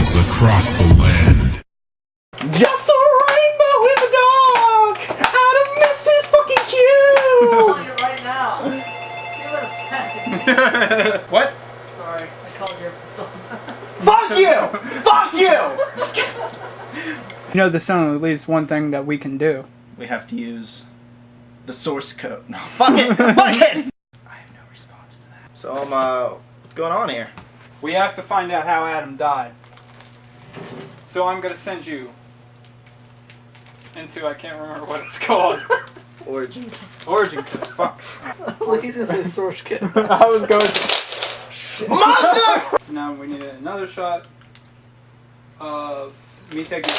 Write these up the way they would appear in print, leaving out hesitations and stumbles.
echoes across the land. Just a rainbow in the dark! Out of Mrs. fucking Q! I'm calling you right now. Give it a second. What? Sorry, I called your phone. Fuck you! Fuck you! You know, this only leaves one thing that we can do. We have to use the source code. No, fuck it! Fuck it! I have no response to that. So, what's going on here? We have to find out how Adam died. So I'm gonna send you into, I can't remember what it's called. Origin. Origin code. Fuck. Like he's gonna say source kit. I was going to. Mother! So now we need another shot of me taking.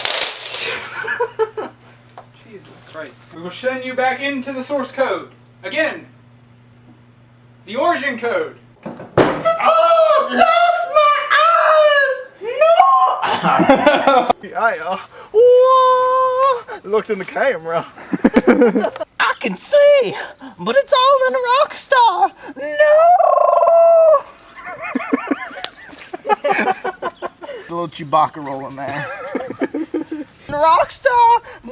Jesus Christ. We will send you back into the source code. Again. The origin code. Oh! Lost my eyes! No! Looked in the camera. I can see, but it's all in a rock star. No! A little Chewbacca rolling there. Rockstar, no!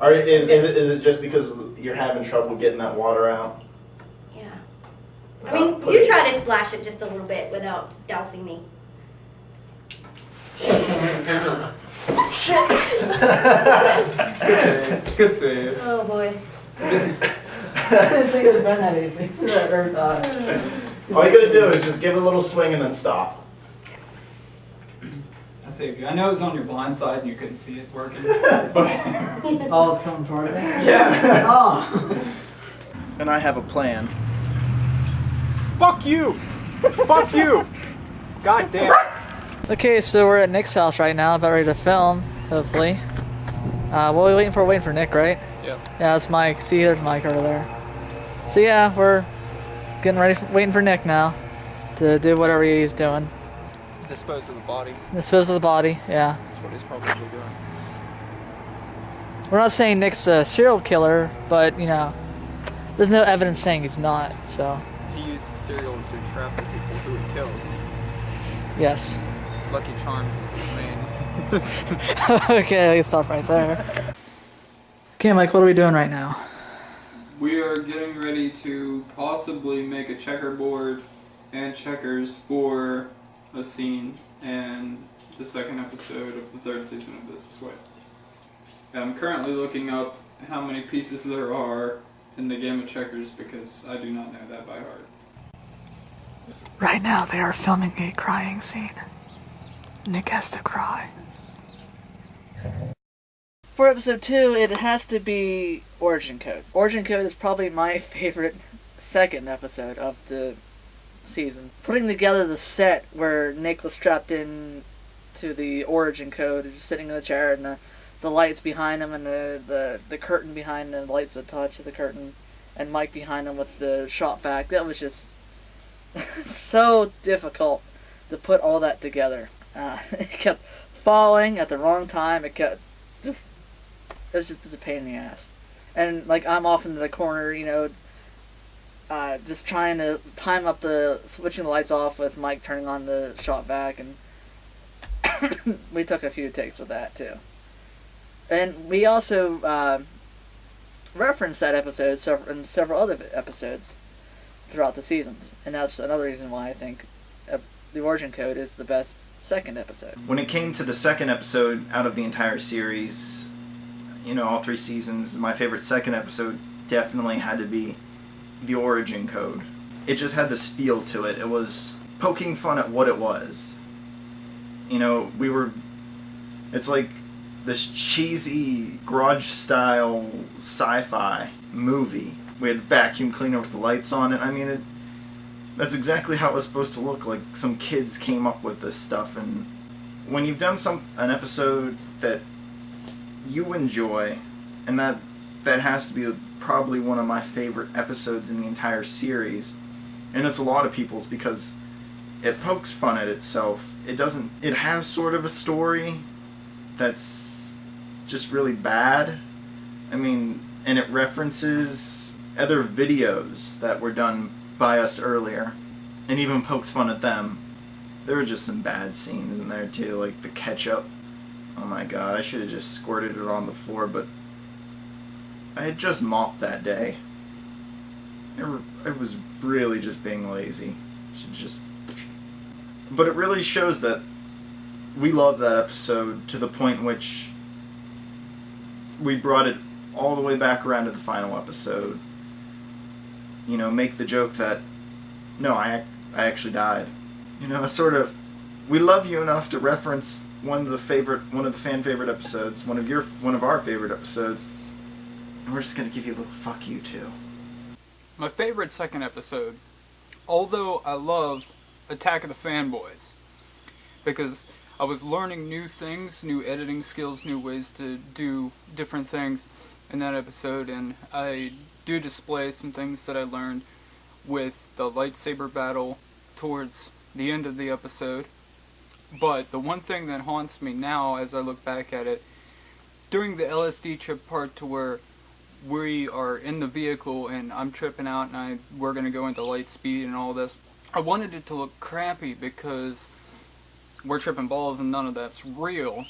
Is it just because you're having trouble getting that water out? Yeah. I mean, you try to splash it just a little bit without dousing me. Good save. Oh boy. I didn't think it was been that easy. I never thought. All you gotta do is just give it a little swing and then stop. I saved you. I know it was on your blind side and you couldn't see it working. But Oh, it's coming toward me? Yeah. Oh. And I have a plan. fuck you! Fuck you! God damn it. Okay, so we're at Nick's house right now, about ready to film, hopefully. What are we waiting for? Waiting for Nick, right? Yep. Yeah, that's Mike. See, there's Mike over there. So yeah, we're getting ready, waiting for Nick now to do whatever he's doing. Dispose of the body. Dispose of the body, yeah. That's what he's probably doing. We're not saying Nick's a serial killer, but, you know, there's no evidence saying he's not, so. He uses cereal to trap the people who he kills. Yes. Lucky Charms is his name. Okay, I can stop right there. Okay, Mike, what are we doing right now? We are getting ready to possibly make a checkerboard and checkers for a scene and the second episode of the third season of This Is Wit. I'm currently looking up how many pieces there are in the game of checkers because I do not know that by heart. Right now, they are filming a crying scene. Nick has to cry. For episode 2, it has to be Origin Code. Origin Code is probably my favorite second episode of the season. Putting together the set where Nick was strapped in to the Origin Code, just sitting in the chair, and the lights behind him, and the curtain behind him, the lights that touch the curtain, and Mike behind him with the shot back. That was just so difficult to put all that together. It kept falling at the wrong time. It was just a pain in the ass. And like I'm off in the corner, you know, just trying to time up the switching the lights off with Mike turning on the shot back, and we took a few takes with that too. And we also referenced that episode in several other episodes throughout the seasons, and that's another reason why I think the Origin Code is the best second episode. When it came to the second episode out of the entire series, you know, all 3 seasons, my favorite second episode definitely had to be the Origin Code. It just had this feel to it. It was poking fun at what it was. You know, it's like this cheesy garage-style sci-fi movie. We had a vacuum cleaner with the lights on it. I mean, that's exactly how it was supposed to look. Like some kids came up with this stuff, and when you've done an episode that you enjoy, and that has to be probably one of my favorite episodes in the entire series, and it's a lot of people's because it pokes fun at itself. It has sort of a story that's just really bad. I mean, and it references other videos that were done by us earlier, and even pokes fun at them. There were just some bad scenes in there too, like the ketchup. Oh my god, I should have just squirted it on the floor, but I had just mopped that day. I was really just being lazy. Should just... But it really shows that we love that episode to the point in which we brought it all the way back around to the final episode. You know, make the joke that, no, I actually died. You know, sort of, we love you enough to reference one of the fan favorite episodes, one of our favorite episodes, and we're just gonna give you a little fuck you too. My favorite second episode, although I love Attack of the Fanboys, because I was learning new things, new editing skills, new ways to do different things in that episode, and I do display some things that I learned with the lightsaber battle towards the end of the episode. But the one thing that haunts me now as I look back at it, during the LSD trip part to where we are in the vehicle and I'm tripping out and we're going to go into light speed and all this, I wanted it to look crappy because we're tripping balls and none of that's real.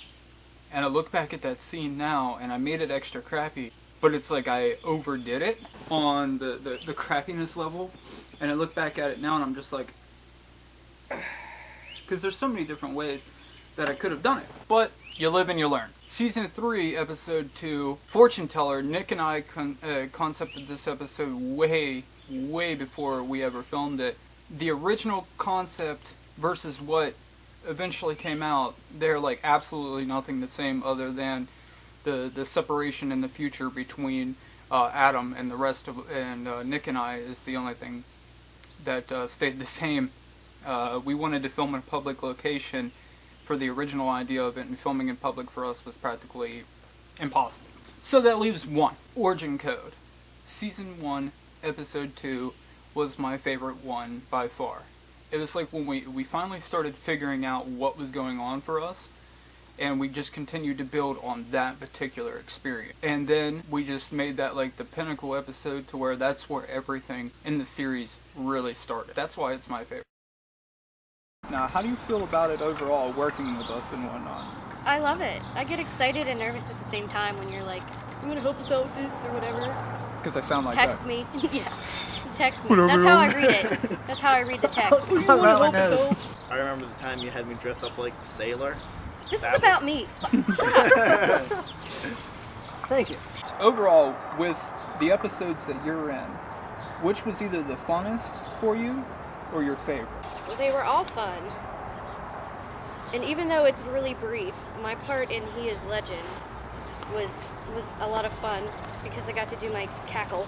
And I look back at that scene now and I made it extra crappy, but it's like I overdid it on the crappiness level. And I look back at it now and I'm just like, because there's so many different ways that I could have done it. But you live and you learn. Season 3, Episode 2, Fortune Teller. Nick and I concepted this episode way before we ever filmed it. The original concept versus what eventually came out, they're like absolutely nothing the same other than the separation in the future between Adam and the rest of, and Nick and I is the only thing that stayed the same. We wanted to film in a public location for the original idea of it, and filming in public for us was practically impossible. So that leaves one. Origin Code. Season 1, Episode 2 was my favorite one by far. It was like when we finally started figuring out what was going on for us, and we just continued to build on that particular experience. And then we just made that like the pinnacle episode to where that's where everything in the series really started. That's why it's my favorite. Now, how do you feel about it overall, working with us and whatnot? I love it. I get excited and nervous at the same time when you're like, I'm gonna help us out with this or whatever. Because I sound like Text that. me. Yeah. Text me. That's how I read it. That's how I read the text. You wanna help us out? I remember the time you had me dress up like the sailor. This is about me. Thank you. So overall, with the episodes that you're in, which was either the funnest for you or your favorite? They were all fun. And even though it's really brief, my part in He Is Legend was a lot of fun because I got to do my cackle.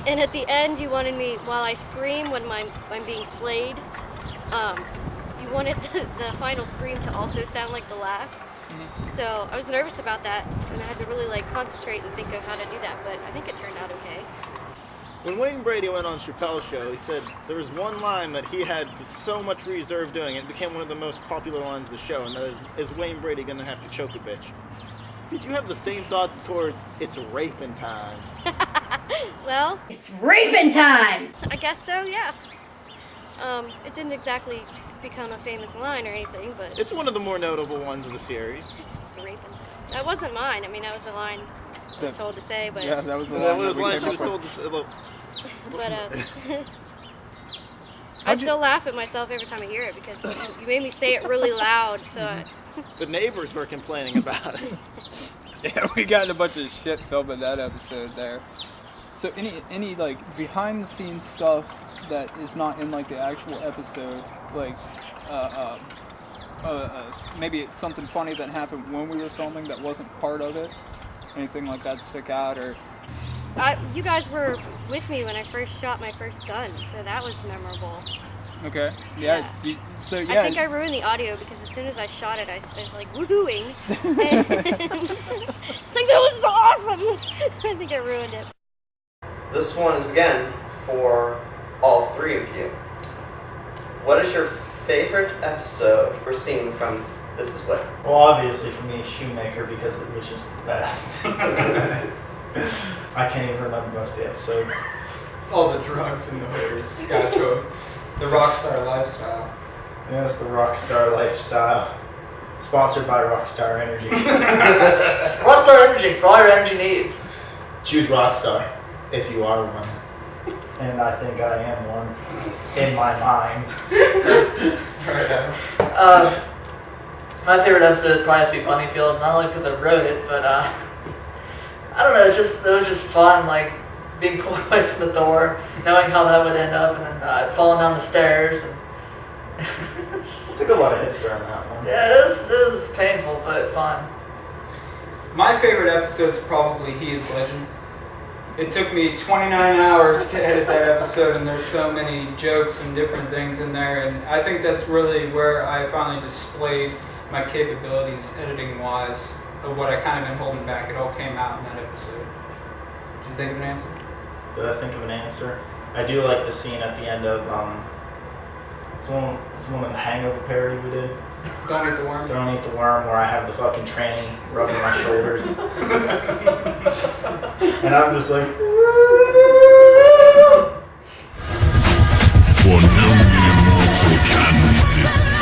And at the end, you wanted me, while I scream when I'm being slayed, you wanted the final scream to also sound like the laugh. Mm-hmm. So I was nervous about that, and I had to really like concentrate and think of how to do that, but I think it turned out okay. When Wayne Brady went on Chappelle's show, he said there was one line that he had so much reserve doing, it became one of the most popular lines of the show, and that is Wayne Brady gonna have to choke a bitch? Did you have the same thoughts towards it's raping time? Well, it's raping time! I guess so, yeah. It didn't exactly become a famous line or anything, but... It's one of the more notable ones of the series. It's raping time. That wasn't mine. I mean, that was a line I was told to say, but... Yeah, that was a That line was that a we line came she was up told with. to say. Look, But, I still laugh at myself every time I hear it because you made me say it really loud, so... the neighbors were complaining about it. Yeah, we got in a bunch of shit filming that episode there. So any like behind the scenes stuff that is not in like the actual episode, like maybe it's something funny that happened when we were filming that wasn't part of it, anything like that stick out? Or you guys were with me when I first shot my first gun, so that was memorable. okay, yeah. I think I ruined the audio because as soon as I shot it, I was like woohooing. And it's like, that was awesome! I think I ruined it. This one is again for all three of you. What is your favorite episode or scene from This Is Wit? Well, obviously for me, Shoemaker, because it was just the best. I can't even remember most of the episodes. All the drugs and the hookers. Gotta go. The Rockstar Lifestyle. Yes, the Rockstar Lifestyle. Sponsored by Rockstar Energy. Rockstar Energy for all your energy needs. Choose Rockstar if you are one. And I think I am one. In my mind. My favorite episode probably has to be Bunnyfield, not only because I wrote it, but I don't know. It was just fun, like being pulled away from the door, knowing how that would end up, and then falling down the stairs. And Took a lot of hits during that one. yeah, it was painful but fun. My favorite episode's probably He Is Legend. It took me 29 hours to edit that episode, and there's so many jokes and different things in there, and I think that's really where I finally displayed my capabilities editing-wise of what I kind of been holding back. It all came out in that episode. Did you think of an answer? Did I think of an answer? I do like the scene at the end of it's one of the Hangover parody we did. Don't Eat the Worm? Don't Eat the Worm, where I have the fucking tranny rubbing my shoulders. And I'm just like, For no mere mortal can resist